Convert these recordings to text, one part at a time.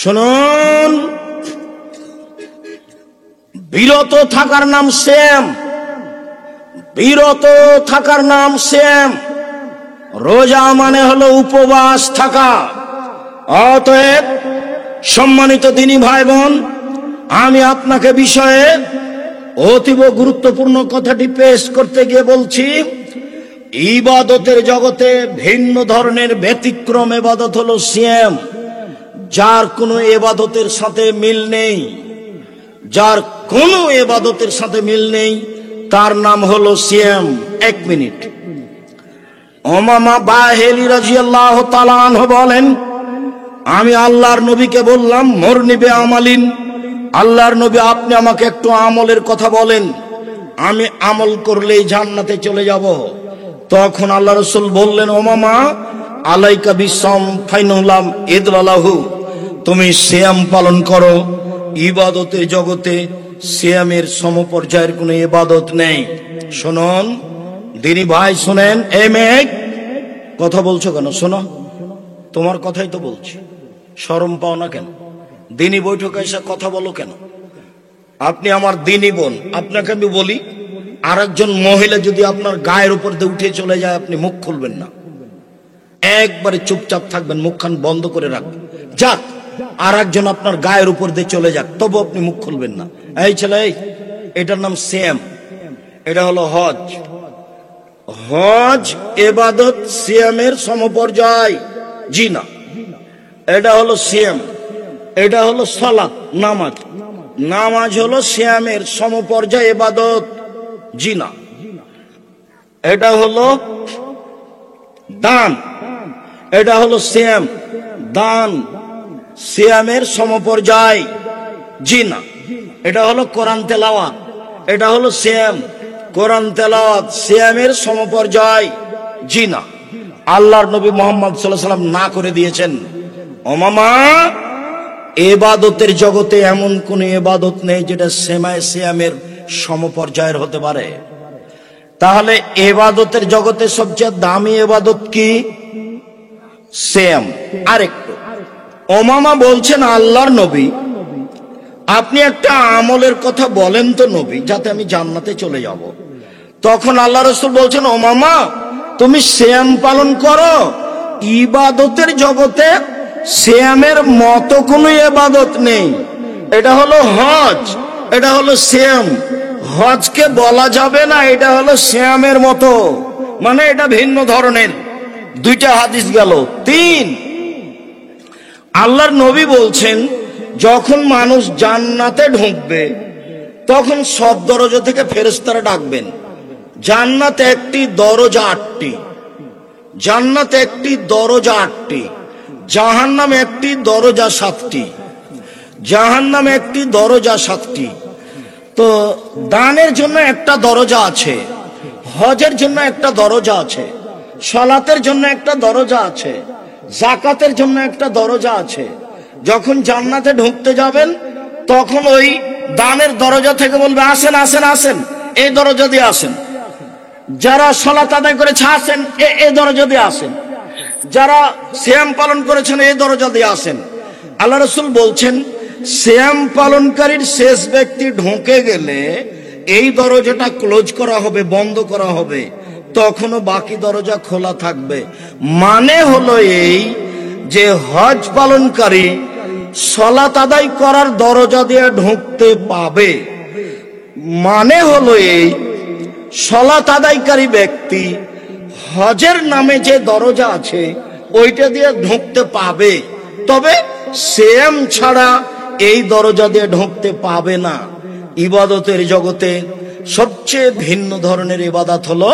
শুনুন, বিরত থাকার নাম শ্যাম, বিরত থাকার নাম শ্যাম। রোজা মানে হলো উপবাস থাকা। অতএব সম্মানিত দিনী ভাই বোন, আমি আপনাকে বিষয়ে অতীব গুরুত্বপূর্ণ কথাটি পেশ করতে গিয়ে বলছি, ইবাদতের জগতে ভিন্ন ধরনের ব্যতিক্রম ইবাদত হলো সিয়াম, যার কোনো ইবাদতের সাথে মিল নেই, যার কোনো ইবাদতের সাথে মিল নেই, তার নাম হলো সিয়াম। এক মিনিট। উমামা বাহিলি রাদিয়াল্লাহু তাআলা আনহু বলেন, আমি আল্লাহর নবীকে বললাম, মরনি বে আমালিন, আল্লাহর নবী আপনি আমাকে একটু আমলের কথা বলেন, আমি আমল করলেই জান্নাতে চলে যাব। তখন আল্লাহ রাসূল বললেন, উমামা আলাইকা বিসম ফাইনুলাম ইদলালাহু, তুমি সিয়াম পালন করো। ইবাদতের জগতে সিয়ামের সমপর্যায়ের কোনো ইবাদত নেই। শুনুন দিনী ভাই, শুনেন। এই মেয়ে, কথা বলছো কেন? শোনো, তোমার কথাই তো বলছি, শরম পাও না কেন? দিনী বৈঠকে এসে কথা বলো কেন? আপনি আমার দিনী বোন, আপনাকে আমি বলি, আরেকজন মহিলা যদি আপনার গায়ের উপর দিয়ে উঠে চলে যায়, আপনি মুখ খুলবেন না, একবারে চুপচাপ থাকবেন, মুখখান বন্ধ করে রাখবেন। যাক, আর একজন আপনার গায়ের উপর দিয়ে চলে যাক, তবু আপনি মুখ খুলবেন না। এই ছেলে, এটার নাম সিয়াম, এটা হলো হজ। হজ ইবাদত সিয়ামের সমপর্যায়? জি না। এটা হলো সিয়াম, এটা হলো সালাত, নামাজ। নামাজ হলো সিয়ামের সমপর্যায় ইবাদত? জি না। এটা হলো দান, এটা হলো সিয়াম, দান সিয়ামের সমপর্যায়? জি না। এটা হলো কোরআন তেলাওয়াত, এটা হলো সিয়াম, কোরআন তেলাওয়াত সিয়ামের সমপর্যায়? জি না। আল্লাহর নবী মুহাম্মদ সাল্লাল্লাহু আলাইহি ওয়াসাল্লাম না করে দিয়েছেন। ওমামা, ইবাদতের জগতে এমন কোন ইবাদত নেই যেটা সিয়ামের সমপর্যায়ের হতে পারে। তাহলে ইবাদতের জগতে সবচেয়ে দামি ইবাদত কি? সিয়াম। আরেকটু, ওমামা বলছেন, আল্লাহর নবী আপনি একটা আমলের কথা বলেন তো নবী, যাতে আমি জান্নাতে চলে যাব। তখন আল্লাহ রাসূল বলছেন, ওমামা তুমি সিয়াম পালন করো। ইবাদতের জগতে সিয়ামের মতো কোনো ইবাদত নেই। এটা হলো হজ, এটা হলো সিয়াম। হজকে বলা যাবে না এটা হলো সিয়ামের মতো, মানে এটা ভিন্ন ধরনের। দুইটা হাদিস গেল। তিন, আল্লাহর নবী বলছেন, যখন মানুষ জান্নাতে ঢুকবে তখন সব দরজা থেকে ফেরেশতারা ডাকবেন। জান্নাতে একটি দরজা 8টি, জান্নাতে একটি দরজা 8টি, জাহান্নামে একটি দরজা 7টি, জাহান্নামে একটি দরজা 7টি। তো দানের জন্য একটা দরজা আছে, হজের জন্য একটা দরজা আছে, সালাতের জন্য একটা দরজা আছে, যাকাতের জন্য একটা দরজা আছে। যখন জান্নাতে ঢুকতে যাবেন তখন ওই দানের দরজা থেকে বলবে, আসেন আসেন আসেন, এই দরজা দিয়ে আসেন। যারা সালাত আদায় করেছে আসেন, এই দরজা দিয়ে আসেন। যারা সিয়াম পালন করেছেন এই দরজা দিয়ে আসেন। আল্লাহ রাসূল বলছেন, সিয়াম পালনকারীর শেষ ব্যক্তি ঢুকে গেলে এই দরজাটা ক্লোজ করা হবে, বন্ধ করা হবে, তখনও বাকি দরজা খোলা থাকবে। মানে হলো এই যে হজ পালনকারী সালাত আদায় করার দরজা দিয়ে ঢুকতে পাবে। মানে হলো এই, সালাত আদায়কারী ব্যক্তি হজের নামে যে দরজা আছে ওইটা দিয়ে ঢুকতে পাবে, তবে সিয়াম ছাড়া এই দরজা দিয়ে ঢুকতে পাবে না। ইবাদতের জগতে সবচেয়ে ভিন্ন ধরনের ইবাদত হলো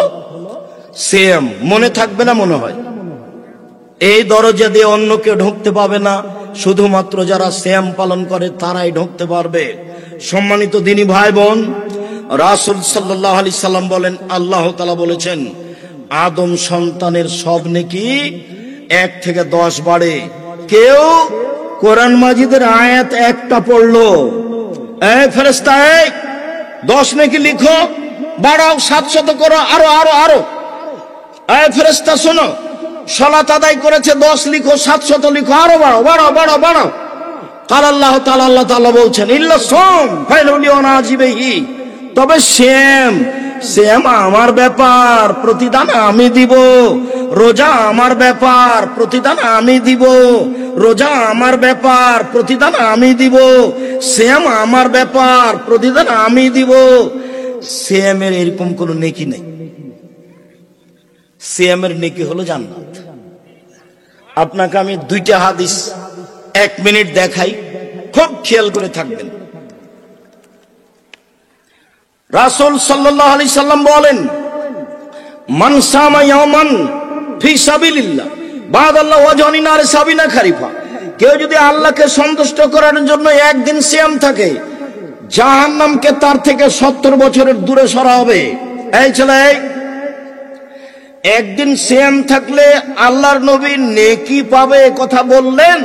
সিয়াম। মনে থাকবে না মনে হয়? এই দরজা দিয়ে অন্য কেউ ঢুকতে পাবে না, শুধুমাত্র যারা সিয়াম পালন করে তারাই ঢুকতে পারবে। সম্মানিত দিনী ভাই বোন, রাসূল সাল্লাল্লাহু আলাইহি সাল্লাম বলেন, আল্লাহ তাআলা বলেছেন, আদম সন্তানের সব নেকি 1 থেকে 10 বাড়ে। কেউ কোরআন মাজিদের আয়াত একটা পড়লো, এই ফেরেশতা, এই 10 নেকি লিখো, বাড়াও, 700 করো, আরো আরো আরো। এই ফেরেশতা শোনো, সালাত আদায় করেছে 10 লিখো, 700 লিখো, আরো বাড়াও বাড়াও বাড়াও বাড়াও। কাল আল্লাহ তাআলা, আল্লাহ তাআলা বলছেন ইল্লা সাম ফাইলুলি ওয়ানাজিবিহি, তবে শ্যাম আমার ব্যাপার, প্রতিদান আমি দিব। রোজা আমার ব্যাপার, প্রতিদান আমি দিব। রোজা আমার ব্যাপার, প্রতিদান আমি দিব। শ্যাম আমার ব্যাপার, প্রতিদান আমি দিব। শ্যামের এরকম কোন নেকি নেই। শ্যামের নেকি হলো জান্নাত। আপনাকে আমি দুইটা হাদিস 1 মিনিট দেখাই, খুব খেয়াল করে থাকবেন। রাসূল সাল্লাল্লাহু আলাইহি সাল্লাম বলেন, মান সামা ইয়াওমান ফি সাবিলিল্লাহ বাদাল্লাহু ওয়াজহানি নার সাবিনা খারিফা, কেউ যদি আল্লাহকে সন্তুষ্ট করার জন্য একদিন সিয়াম থাকে, জাহান্নামকে তার থেকে 70 বছরের দূরে সরা হবে। এই ছেলে, একদিন সিয়াম থাকলে আল্লাহর নবী নেকি পাবে কথা বললেন,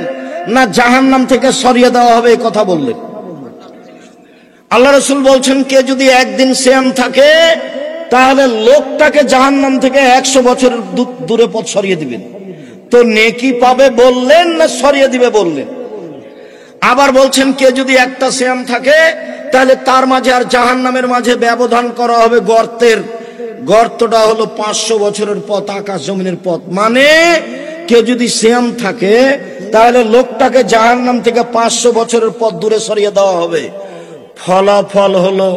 না জাহান্নাম থেকে সরিয়ে দেওয়া হবে কথা বললেন? আল্লাহ রাসূল বলছেন, কে যদি একদিন সিয়াম থাকে তাহলে লোকটাকে জাহান্নাম থেকে 100 বছরের দূরে পথ সরিয়ে দিবেন। তো নেকি পাবে বললেন না সরিয়ে দিবে বললেন? আবার বলছেন, কে যদি একটা সিয়াম থাকে তাহলে তার মাঝে আর জাহান্নামের মাঝে ব্যবধান করা হবে গর্তের। গর্তটা হলো 500 বছরের পথ, আকাশ জমিনের পথ। মানে কেউ যদি সিয়াম থাকে তাহলে লোকটাকে জাহান্নাম থেকে 500 বছরের পথ দূরে সরিয়ে দেওয়া হবে। ফলাফল হলো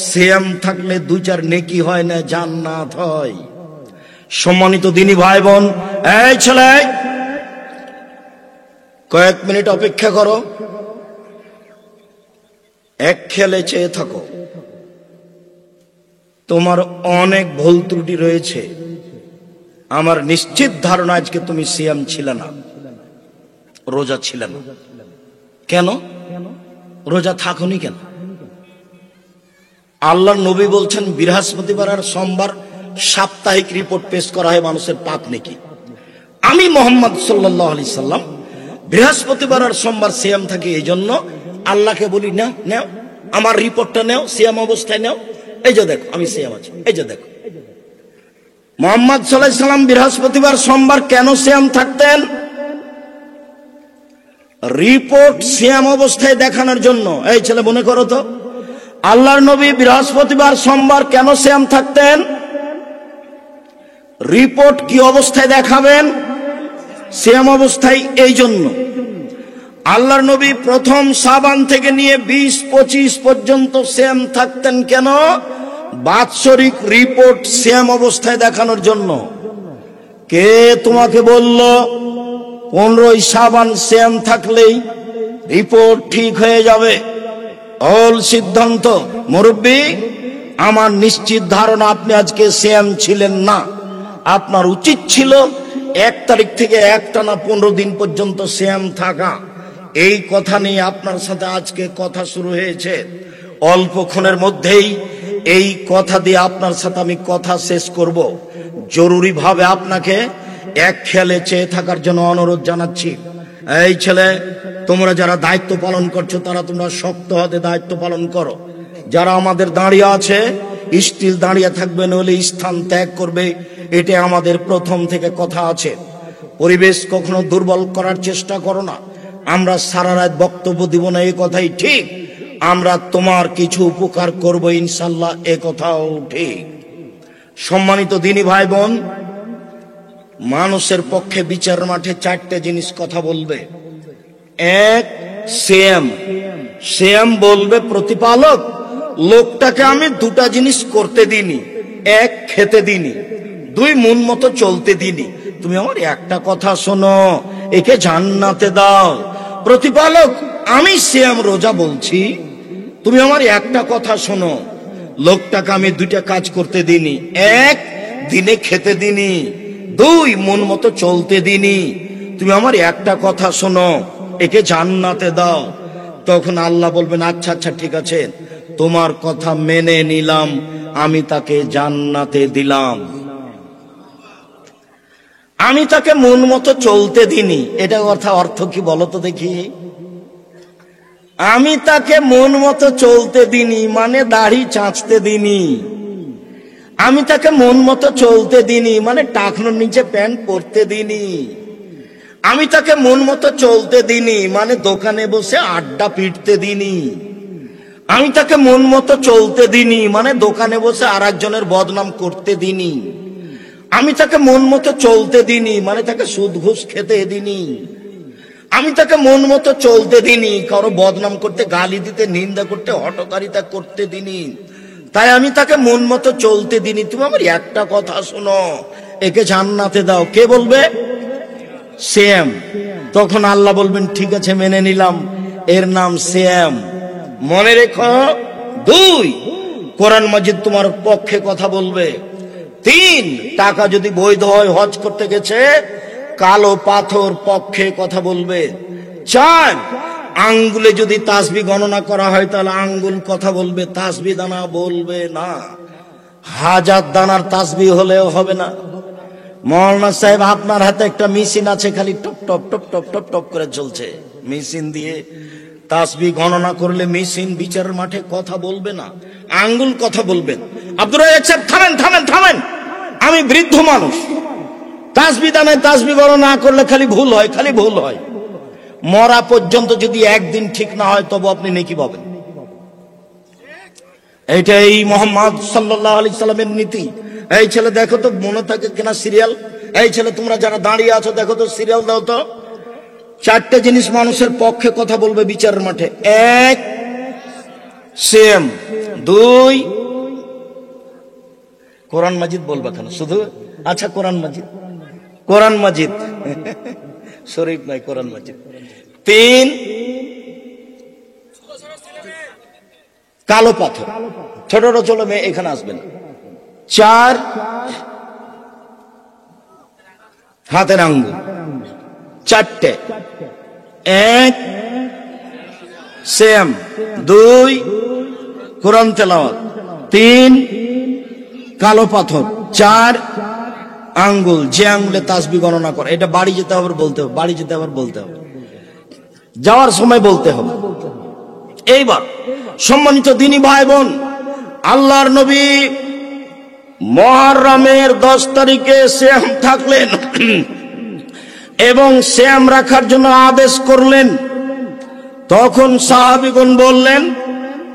সিয়াম থাকলে 2-4 নেকি হয় না, জান্নাত হয়। সম্মানিত দিনী ভাই বোন, এই ছেলে কয়েক মিনিট অপেক্ষা করো, এক খেলে চেয়ে থাকো। তোমার অনেক ভুল ত্রুটি রয়েছে। আমার নিশ্চিত ধারণা আজকে তুমি সিয়াম ছিল না, রোজা ছিল না। কেন রোজা থাকুনি কেন? আল্লাহর নবী বলছেন, বৃহস্পতিবার আর সোমবার সাপ্তাহিক রিপোর্ট পেশ করা হয় মানুষের পাপ নেকি। আমি মুহাম্মদ সাল্লাল্লাহু আলাইহি সাল্লাম বৃহস্পতিবার আর সোমবার সিয়াম থাকি, এই জন্য আল্লাহকে বলি, না নাও আমার রিপোর্টটা নাও, সিয়াম অবস্থায় নাও, এই যে দেখো আমি সিয়াম আছি, এই যে দেখো। মুহাম্মদ সাল্লাল্লাহু আলাইহি সাল্লাম বৃহস্পতিবার সোমবার কেন সিয়াম থাকতেন? রিপোর্ট সিয়াম অবস্থায় দেখানোর জন্য। এই ছেলে মনে করো তো, আল্লাহর নবী বৃহস্পতিবার সোমবার কেন সিয়াম থাকতেন? রিপোর্ট কি অবস্থায় দেখাবেন? সিয়াম অবস্থায়। এই জন্য আল্লাহর নবী প্রথম শাবান থেকে নিয়ে 20-25 পর্যন্ত সিয়াম থাকতেন। কেন? বাৎসরিক রিপোর্ট সিয়াম অবস্থায় দেখানোর জন্য। কে তোমাকে বলল 15 শাবান সিয়াম থাকলেই রিপোর্ট ঠিক হয়ে যাবে? অল সিদ্ধান্ত মুরব্বী, আমার নিশ্চিত ধারণা আপনি আজকে সিয়াম ছিলেন না। আপনার উচিত ছিল 1 তারিখ থেকে একটানা 15 দিন পর্যন্ত সিয়াম থাকা। এই কথা নিয়ে আপনার সাথে আজকে কথা শুরু হয়েছে। অল্পক্ষণের মধ্যেই এই কথা দিয়ে আপনার সাথে আমি কথা শেষ করব। জরুরি ভাবে আপনাকে এক খেয়ালে চেয়ে থাকার জন্য অনুরোধ জানাচ্ছি। এই ছেলে, তোমরা যারা দায়িত্ব পালন করছো তারা তোমরা শক্ত হাতে দায়িত্ব পালন করো। যারা আমাদের দাঁড়িয়ে আছে স্টিল দাঁড়িয়ে থাকবে, নইলে স্থান ত্যাগ করবে। এটা আমাদের প্রথম থেকে কথা আছে। পরিবেশ কখনো দুর্বল করার চেষ্টা করো না। আমরা সারা রাত বক্তব্য দিব না, এই কথাই ঠিক। আমরা তোমার কিছু উপকার করব ইনশাল্লাহ, এ কথাও ঠিক। সম্মানিত দিনী ভাই বোন, মানুষের পক্ষে বিচার মাঠে 4টে জিনিস কথা বলবে। 1, শ্যাম বলবে প্রতিপালক, লোকটাকে আমি 2টা জিনিস করতে দিনি। 1, খেতে দিনি। 2, মন মতো চলতে দিনি। তুমি আমার একটা কথা শোনো, একে জান্নাতে দাও। প্রতিপালক, আমি শ্যাম রোজা বলছি, তুমি আমার একটা কথা শোনো, লোকটাকে আমি 2টা কাজ করতে দিনি। 1, দিনে খেতে দিনি। 2, মন মতো চলতে দিনি। তুমি আমার একটা কথা শোনো, একে জান্নাতে দাও। তখন আল্লাহ বলবেন, আচ্ছা আচ্ছা ঠিক আছে, তোমার কথা মেনে নিলাম, আমি তাকে জান্নাতে দিলাম। আমি তাকে মন মতো চলতে দিনি। এটা অর্থ কি বলো তো দেখি? আমি তাকে মন মতো চলতে দিনি মানে দাড়ি চাঁচতে দিনি। আমি তাকে মন মতো চলতে দিনি মানে টাকনোর নিচে প্যান্ট পরতে দিনি। আমি তাকে মন মতো চলতে দিনি, মানে দোকানে বসে আড্ডা পিটতে দিনি। আমি তাকে মন মতো চলতে দিনি, মানে দোকানে বসে আর একজনের বদনাম করতে দিনি। আমি তাকে মন মতো চলতে দিনি, মানে তাকে সুদ ঘুষ খেতে দিনি। আমি তাকে মন মতো চলতে দিনি, কারো বদনাম করতে, গালি দিতে, নিন্দা করতে, হঠকারিতা করতে দিনি। তাই আমি তাকে মন মতো চলতে দিনি। তুমি আমার একটা কথা শোনো, একে জান্নাতে দাও। কে বলবে? শ্যাম। তখন আল্লাহ বলবেন ঠিক আছে, মেনে নিলাম, এর নাম শ্যাম। মনে রেখো, 2, কোরআন মাজিদ তোমার পক্ষে কথা বলবে। 3, টাকা যদি বৈধ হয়, হজ করতে গেছে, কালো পাথর পক্ষে কথা বলবে। 4, আঙ্গুলে যদি তাসবিহ গণনা করা হয় তাহলে আঙ্গুল কথা বলবে, তাসবিহ দানা বলবে না। 1000 দানার তাসবিহ হলেও হবে না। মৌলানা সাহেব, আপনার হাতে একটা মেশিন আছে, খালি top top top top top top করে চলছে। মেশিন দিয়ে তাসবিহ গণনা করলে মেশিন বিচারের মাঠে কথা বলবে না, আঙ্গুল কথা বলবেন। আব্দুর রাজ্জাক সাহেব, থামেন থামেন থামেন, আমি বৃদ্ধ মানুষ, তাসবিহ দানায় তাসবিহ গণনা না করলে খালি ভুল হয়, খালি ভুল হয়। মরা পর্যন্ত যদি একদিন ঠিক না হয় তবু আপনি নেকি পাবেন। এইটাই মুহাম্মদ সাল্লাল্লাহু আলাইহি সাল্লামের নীতি। এই ছেলে দেখো তো, মনে থাকে কিনা সিরিয়াল? এই ছেলে, তোমরা যারা দাঁড়িয়ে আছো দেখো তো, সিরিয়াল দাও তো। 4টে জিনিস মানুষের পক্ষে কথা বলবে বিচারের মাঠে। 1, শ্যাম। 2, কোরআন মাজিদ বলবা কেন শুধু? আচ্ছা, কোরআন মাজিদ, কোরআন মাজিদ শরীফ নাই, কোরআন মাজিদ। 3, কালো পাথর, ছোট ছোট চলো মেয়ে এখানে আসবে না। 4, হাতের আঙ্গুল। 4টে। 1, শ্যাম। 2, কোরআন তেলাওয়াত। 3, কালো পাথর। 4, আঙ্গুল, যে আঙ্গুলে তাসবিহ গণনা করে। এটা বাড়ি যেতে হবে বলতে হবে, বাড়ি যেতে আবার বলতে হবে, যাওয়ার সময় বলতে হবে। এইবার সম্মানিত দিনী ভাই বোন, আল্লাহর নবী মুহররমের 10 তারিখে শ্যাম থাকলেন এবং শ্যাম রাখার জন্য আদেশ করলেন। তখন সাহাবীগণ বললেন,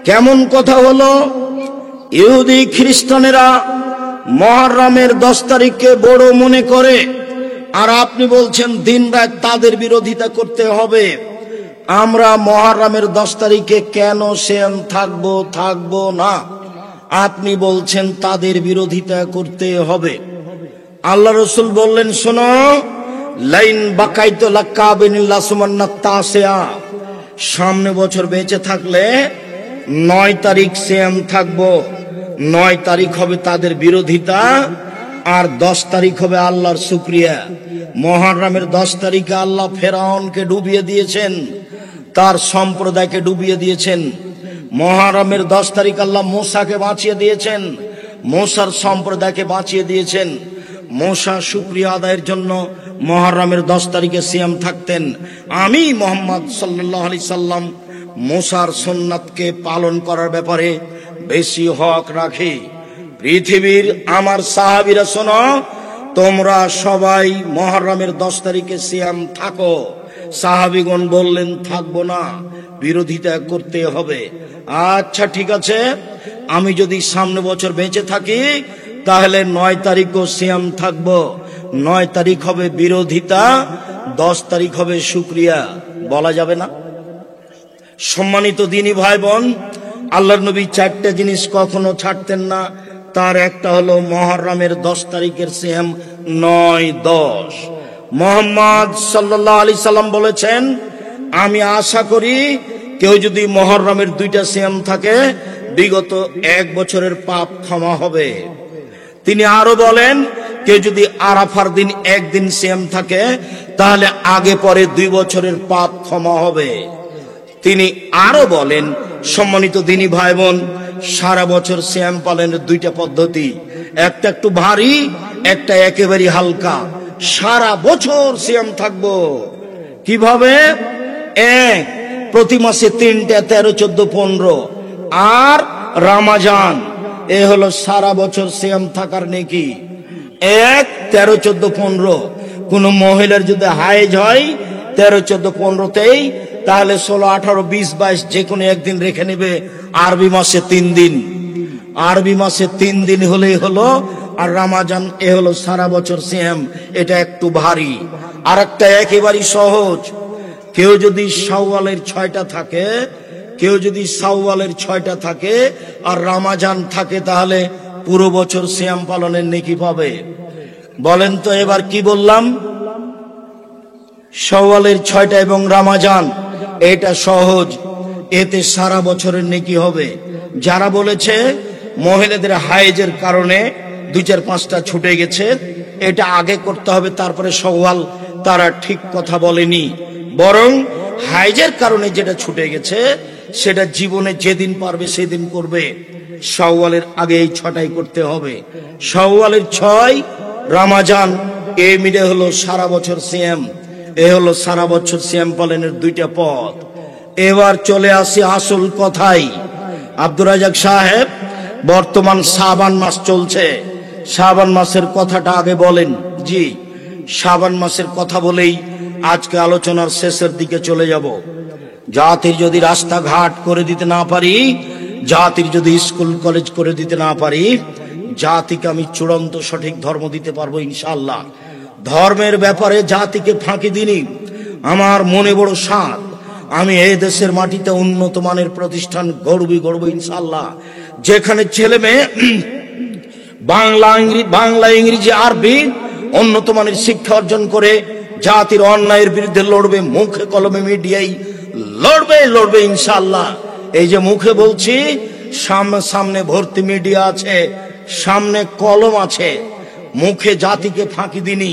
কেমন কথা হলো? ইহুদি খ্রিস্টানেরা মুহররমের 10 তারিখকে বড় মনে করে, আর আপনি বলছেন দিন রাত তাদের বিরোধিতা করতে হবে। আমরা মুহররমের 10 তারিখে কেন শ্যাম থাকবো না? আপনি বলছেন তাদের বিরোধিতা করতে হবে। আল্লাহ রাসূল বললেন, শোনো, লাইন বাকাইতু লাকাবিনিল্লাহ সুমান্নাত তাসিয়া, সামনে বছর বেঁচে থাকলে 9 তারিখ শ্যাম থাকবো। 9 তারিখ হবে তাদের বিরোধিতা, আর 10 তারিখ হবে আল্লাহর শুকরিয়া। মুহররমের 10 তারিখে আল্লাহ ফেরাউনকে ডুবিয়ে দিয়েছেন, তার সম্প্রদায়কে ডুবিয়ে দিয়েছেন। মুহররমের 10 তারিখ আল্লাহ মূসাকে বাঁচিয়ে দিয়েছেন, মূসার সম্প্রদায়কে বাঁচিয়ে দিয়েছেন। মূসা শুকরিয়া আদায়ের জন্য মুহররমের 10 তারিখে সিয়াম থাকতেন। আমি মুহাম্মদ সাল্লাল্লাহু আলাইহি সাল্লাম মূসার সুন্নাতকে পালন করার ব্যাপারে বেশি হক রাখি। পৃথিবীর আমার সাহাবীরা, শোনো, তোমরা সবাই মুহররমের 10 তারিখে সিয়াম থাকো। সাহাবীগণ বললেন, থাকবো না, বিরোধিতা করতে হবে। আচ্ছা ঠিক আছে, আমি যদি সামনে বছর বেঁচে থাকি তাহলে 9 তারিখও সিয়াম থাকবো। 9 তারিখ হবে বিরোধিতা, 10 তারিখ হবে শুকরিয়া। বলা যাবে না? সম্মানিত দিনী ভাই বোন, আল্লাহর নবী 4টে জিনিস কখনো ছাড়তেন না। তার একটা হলো মুহররমের 10 তারিখের সিয়াম 9-10। মুহাম্মদ সাল্লাল্লাহু আলাইহি সাল্লাম বলেছেন, আমি আশা করি কেউ যদি মুহররমের 2টা সিয়াম থাকে বিগত 1 বছরের পাপ ক্ষমা হবে। তিনি আরো বলেন, কেউ যদি আরাফার দিন 1 দিন সিয়াম থাকে তাহলে আগে পরে 2 বছরের পাপ ক্ষমা হবে। তিনি আরো বলেন, সম্মানিত দিনী ভাই বোন, সারা বছর সিয়াম পালনের 2টা পদ্ধতি, একটা একটু ভারী, একটা একেবারে হালকা। সারা বছর সিয়াম থাকবো। কিভাবে? 1, প্রতি মাসে 3টা, 13, 14, 15, আর রমজান। এ হলো সারা বছর সিয়াম থাকার নেকি। 1, 13, 14, 15। কোন মহিলার যদি হাইজ হয় 13, 14, 15তেই, তাহলে 16, 18, 20, 22 যে কোনো একদিন রেখে নেবে। আরবি মাসে 3 দিন, আরবি মাসে 3 দিন হলেই হলো। আর রমজান এ হলো সারা বছর সিয়াম। এটা একটু ভারী। আর একটা একেবারেই সহজ, কেউ যদি শাওয়ালের 6টা থাকে, কেউ যদি শাওয়ালের 6টা থাকে আর রমজান থাকে, তাহলে পুরো বছর সিয়াম পালনের নেকি পাবে। বলেন তো এবার কি বললাম? শাওয়ালের 6টা এবং রমজান, এটা সহজ, এতে সারা বছরের নেকি হবে। যারা বলেছে মহিলাদের হাইজের কারণে 2, 4, 5টা ছুটে গেছে, এটা আগে করতে হবে তারপরে শাওয়াল, তারা ঠিক কথা বলেনি। বরং হাইজের কারণে যেটা ছুটে গেছে সেটা জীবনে যেদিন পারবে সেদিন করবে। শাওয়ালের আগে এই 6টাই করতে হবে। শাওয়ালের 6, রমজান, এই মিলে হলো সারা বছর সিয়াম। এ হলো সারা বছর সিয়াম পালনের 2টা পথ। এবার চলে আসি আসল কথাই। আব্দুর রাজাক সাহেব, বর্তমান শাবান মাস চলছে, শাবান মাসের কথাটা আগে বলেন। জি, শাবান মাসের কথা বলেই আজকে আলোচনার শেষের দিকে চলে যাব। জাতির যদি রাস্তাঘাট করে দিতে না পারি, জাতির যদি স্কুল কলেজ করে দিতে না পারি, জাতিকে আমি চূড়ান্ত সঠিক ধর্ম দিতে পারবো ইনশাআল্লাহ। ধর্মের ব্যাপারে জাতিকে ফাঁকি দিনি। আমার মনে বড় সাধ, আমি এই দেশের মাটিতে উন্নত মানের প্রতিষ্ঠান গড়ব ইনশাআল্লাহ, যেখানে ছেলে মেয়ে বাংলা, ইংরেজি, আরবি উন্নত মানের শিক্ষা অর্জন করে জাতির অন্যায়ের বিরুদ্ধে লড়বে। মুখে কলমে মিডিয়াই লড়বে ইনশাআল্লাহ। এই যে মুখে বলছি, সামনে ভর্তি মিডিয়া আছে, সামনে কলম আছে। মুখে জাতিকে ফাঁকি দিনি,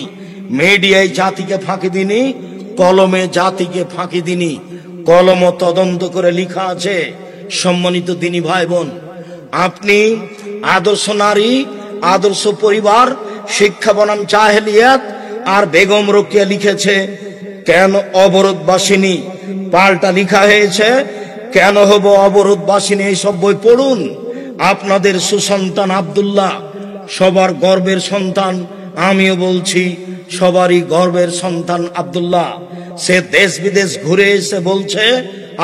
মিডিয়ায় জাতিকে ফাঁকি দিনি, কলমে জাতিকে ফাঁকি দিনি। কলম তদন্ত করে লেখা আছে। সম্মানিত দিনী ভাই বোন, আপনি আদর্শ নারী, আদর্শ পরিবার, শিক্ষা বনাম জাহেলিয়াত, আর বেগম রোকেয়া লিখেছে কেন অবরোধবাসিনী, পাল্টা লেখা হয়েছে কেন হব অবরোধবাসিনী। এইসব বই পড়ুন। আপনাদের সুসন্তান আব্দুল্লাহ সবার গর্বের সন্তান, আমিও বলছি সবারই গর্বের সন্তান আব্দুল্লাহ। সে দেশ বিদেশ ঘুরে এসে বলছে,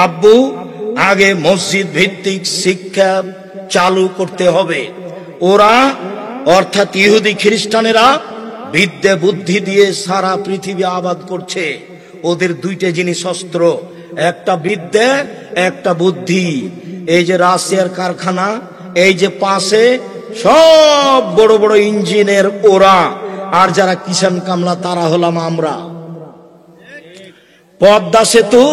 আব্বু আগে মসজিদ ভিত্তিক শিক্ষা চালু করতে হবে। ওরা অর্থাৎ ইহুদি খ্রিস্টানেরা বিদ্যে বুদ্ধি দিয়ে সারা পৃথিবী আবাদ করছে। ওদের 2টা জিনিস অস্ত্র, একটা বিদ্যে, একটা বুদ্ধি। এই যে রাশিয়ার কারখানা, এই যে পাশে সব বড় বড় ইঞ্জিনের ওরা, আর যারা কিষান কামলা তারা হলাম আমরা। পদ্মা সেতু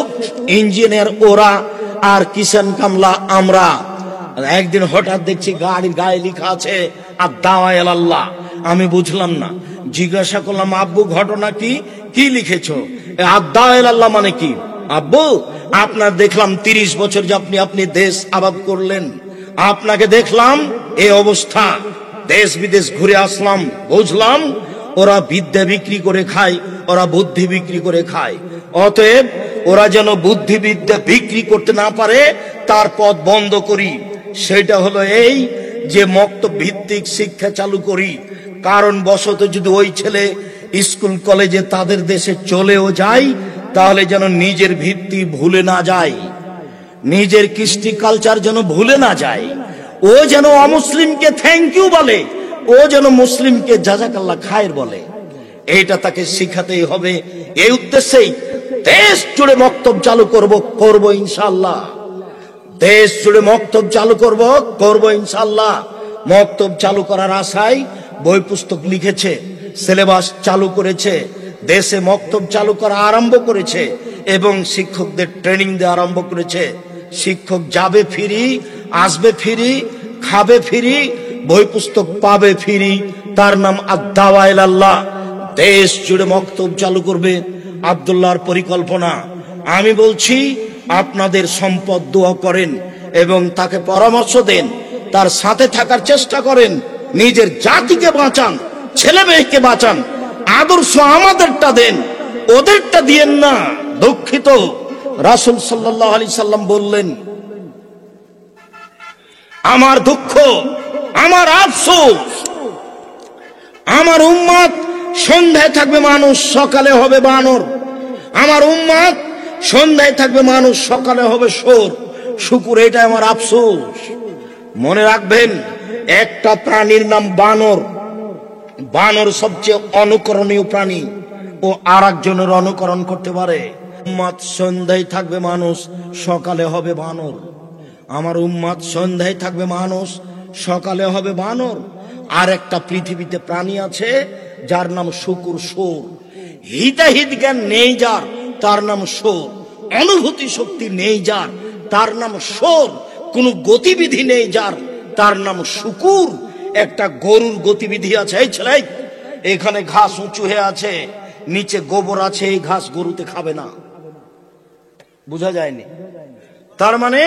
ইঞ্জিনের ওরা আর কিষান কামলা আমরা। একদিন হঠাৎ দেখছি গাড়ির গায়ে লেখা আছে আদ-দাওয়া ইলাল্লাহ। আমি বুঝলাম না, জিজ্ঞাসা করলাম, আব্বু ঘটনা কি লিখেছো? আদ-দাওয়া ইলাল্লাহ মানে কি? আব্বু আপনার দেখলাম 30 বছর যে আপনি দেশ আবাদ করলেন, আপনাকে দেখলাম এই অবস্থা। দেশ বিদেশ ঘুরে আসলাম, বুঝলাম ওরা বিদ্যা বিক্রি করে খায়, ওরা বুদ্ধি বিক্রি করে খায়। অতএব ওরা যেন বুদ্ধি বিদ্যা বিক্রি করতে না পারে তার পথ বন্ধ করি। সেটা হলো এই যে মক্তব ভিত্তিক শিক্ষা চালু করি। কারণ বশত যদি ওই ছেলে স্কুল কলেজে তাদের দেশে চলেও যায়, তাহলে যেন নিজের ভিত্তি ভুলে না যায়, নিজের কৃষ্টি কালচার যেন ভুলে না যায়। ও যেন অমুসলিমকে থ্যাংক ইউ বলে, ও যেন মুসলিমকে জাযাকাল্লাহ খায়ের বলে। এইটা তাকে শিখাতেই হবে। এই উদ্দেশ্যেই দেশ জুড়ে মক্তব চালু করব ইনশাআল্লাহ। দেশ জুড়ে মক্তব চালু করব ইনশাআল্লাহ। মক্তব চালু করার আশায় বই পুস্তক লিখেছে, সিলেবাস চালু করেছে, দেশে মক্তব চালু করা আরম্ভ করেছে এবং শিক্ষকদের ট্রেনিং দেওয়া আরম্ভ করেছে। শিক্ষক যাবে ফ্রি, আসবে ফ্রি, খাবে ফ্রি, বই পুস্তক পাবে ফ্রি। তার নাম আদ-দাওয়া ইলাল্লাহ। দেশ জুড়ে মক্তব চালু করবে আব্দুল্লাহর পরিকল্পনা। আমি বলছি আপনাদের সম্পদ দোয়া করেন এবং তাকে পরামর্শ দেন, তার সাথে থাকার চেষ্টা করেন। নিজের জাতিকে বাঁচান, ছেলে মেয়েকে বাঁচান। আদর্শ আমাদেরটা দেন, ওদেরটা দিয়েন না। দুঃখিত, রাসূল সাল্লাল্লাহু আলাইহি সাল্লাম বললেন, আমার দুঃখ, আমার আফসোস, আমার উম্মত সন্ধ্যায় থাকবে মানুষ, সকালে হবে বানর। আমার উম্মত সন্ধ্যায় থাকবে মানুষ, সকালে হবে শুকুর। এটা আমার আফসোস। মনে রাখবেন, একটা প্রাণীর নাম বানর। বানর সবচেয়ে অনুকরণীয় প্রাণী, ও আর একজনের অনুকরণ করতে পারে। উম্মত সন্ধ্যায় থাকবে মানুষ, সকালে হবে বানর। আমার উম্মত সন্ধ্যায় থাকবে মানুষ, সকালে হবে বানর। আর একটা পৃথিবীতে প্রাণী আছে যার নাম শুকুর, সোর। হিতাহিত জ্ঞান নেই যার, তার নাম সোর। অনুভূতি শক্তি নেই যার, তার নাম সোর। কোন গতিবিধি নেই যার, তার নাম শুকুর। একটা গরুর গতিবিধি আছে। এই ছেলে, এখানে ঘাস উঁচু হয়ে আছে, নিচে গোবর আছে, এই ঘাস গরুতে খাবে না। বোঝা যায়নি? তার মানে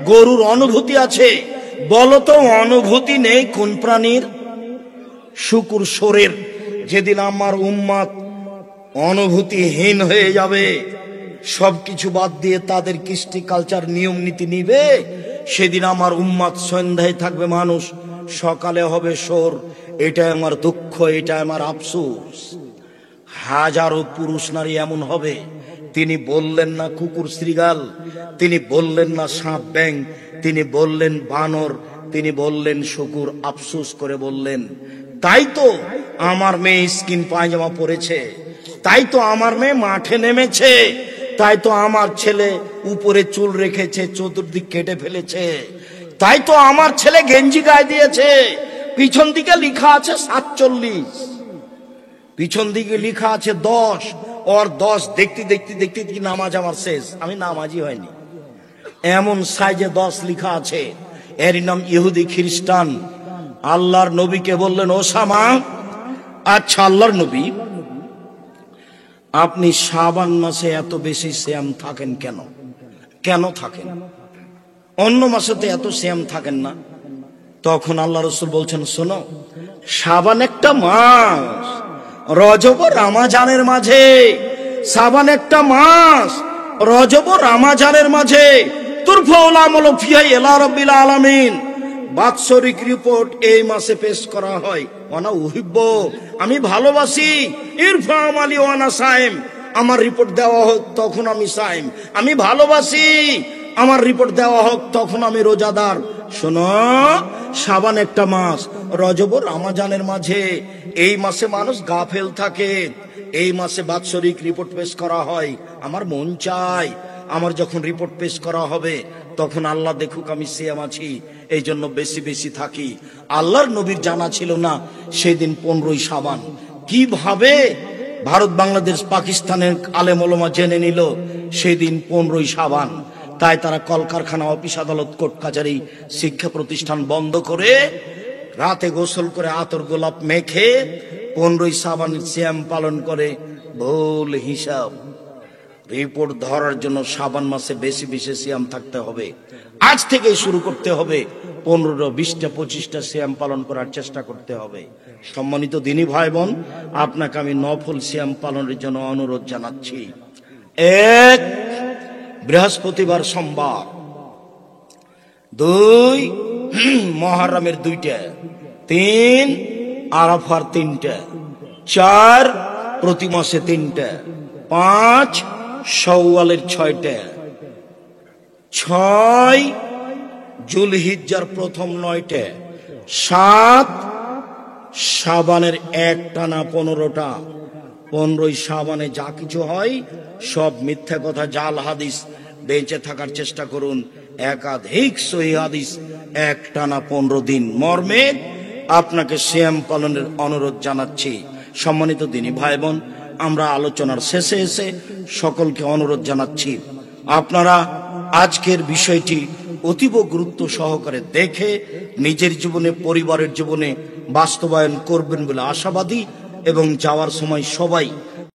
গরুর অনুভূতি আছে। বলতো অনুভূতি নেই কোন প্রাণীর? শুকুর, সোরের। যেদিন আমার উম্মত অনুভূতিহীন হয়ে যাবে, সবকিছু বাদ দিয়ে তাদের কৃষ্টি কালচার নিয়ম নীতি নিবে, সেদিন আমার উম্মত সন্ধ্যায় থাকবে মানুষ, সকালে হবে সোর। এটা আমার দুঃখ, এটা আমার আফসোস। হাজারো পুরুষ নারী এমন হবে। তিনি বললেন না কুকুর শ্রীগাল, তিনি বললেন না সাপ ব্যাং, তিনি বললেন বানর, তিনি বললেন শুকুর। আফসোস করে বললেন, তাই তো আমার মেয়ে স্কিন পায়জামা পরেছে, তাই তো আমার মেয়ে মাঠে নেমেছে, তাই তো আমার ছেলে উপরে চুল রেখেছে, চতুর্দিক কেটে ফেলেছে, তাই তো আমার ছেলে গেঞ্জি গায়ে দিয়েছে। পিছন দিকে লেখা আছে 47, পিছন দিকে লেখা আছে 10, और 10 দেখতে দেখতে দেখতে নামাজ আমার শেষ, আমি নামাজি হয়নি। এমন সাইজে 10 লেখা আছে। এর নাম ইহুদি খ্রিস্টান। আল্লাহর নবীকে বললেন, ওসামা, আচ্ছা আল্লাহর নবী, আপনি শাবান মাসে এত বেশি সিয়াম থাকেন কেন? কেন থাকেন? অন্য মাসে তো এত সিয়াম থাকেন না। তখন আল্লাহ রাসূল বলছেন, শোনো, শাবান একটা মাস, রজব ও রমজানের মাঝে। শাবান একটা মাস, রজব ও রমজানের মাঝে। তুরফাউল আমালু ফিহা ইলা রাব্বিল আলামিন। বাৎসরিক রিপোর্ট এই মাসে পেশ করা হয়। ওয়ানা উহিব্ব, আমি ভালোবাসি। ইরফা আমালি ওয়ানা সাইম, আমার রিপোর্ট দেওয়া হোক তখন আমি সাইম। আমি ভালোবাসি, আমার রিপোর্ট দেওয়া হোক তখন আমি রোজাদার। শোনো, শাবান একটা মাস, রজব ও রমজানের মাঝে। এই মাসে মানুষ গাফেল থাকে। এই মাসে বাৎসরিক রিপোর্ট পেশ করা হয়। আমার মন চায় আমার যখন রিপোর্ট পেশ করা হবে তখন আল্লাহ দেখুক আমি সিয়াম আছি, এই জন্য বেশি বেশি থাকি। আল্লাহর নবীর জানা ছিল না সেদিন 15ই শাবান। কিভাবে ভারত, বাংলাদেশ, পাকিস্তানের আলেম ওলামা জেনে নিল সেদিন 15ই শাবান। তাই তারা কলকারখানা, অফিস আদালত, কোর্ট কাছারি, শিক্ষা প্রতিষ্ঠান বন্ধ করে রাতে গোসল করে আতর গোলাপ মেখে 15ই শাবানের সিয়াম পালন করে। ভুল হিসাব। রিপোর্ট ধরার জন্য শাবান মাসে বেশি বেশি সিয়াম থাকতে হবে। আজ থেকে শুরু করতে হবে। 15, 20টা, 25টা সিয়াম পালন করার চেষ্টা করতে হবে। সম্মানিত দিনী ভাই বোন, আপনাকে আমি নফল সিয়াম পালনের জন্য অনুরোধ জানাচ্ছি। 1, বৃহস্পতিবার সোমবার। 2, মুহররমের 2টা। 3, আরাফার 3টা। 4, প্রতি মাসে 3টা। 5, শাওয়ালের 6টা। 6, জুলহিজ্জার প্রথম 9টা। 7, শাবানের একটানা 15টা। 15ই শাবানে যা কিছু হয় সব মিথ্যা কথা, জাল হাদিস। বেঁচে থাকার চেষ্টা করুন। একাধিক সহিহ হাদিস, একটানা 15 দিন মর্মে আপনাকে সিয়াম পালনের অনুরোধ জানাচ্ছি। সম্মানিত দিনী ভাই বোন, আমরা আলোচনার শেষে এসে সকলকে অনুরোধ জানাচ্ছি, আপনারা আজকের বিষয়টি অতীব গুরুত্ব সহকারে দেখে নিজের জীবনে, পরিবারের জীবনে বাস্তবায়ন করবেন বলে আশাবাদী। এবং যাওয়ার সময় সবাই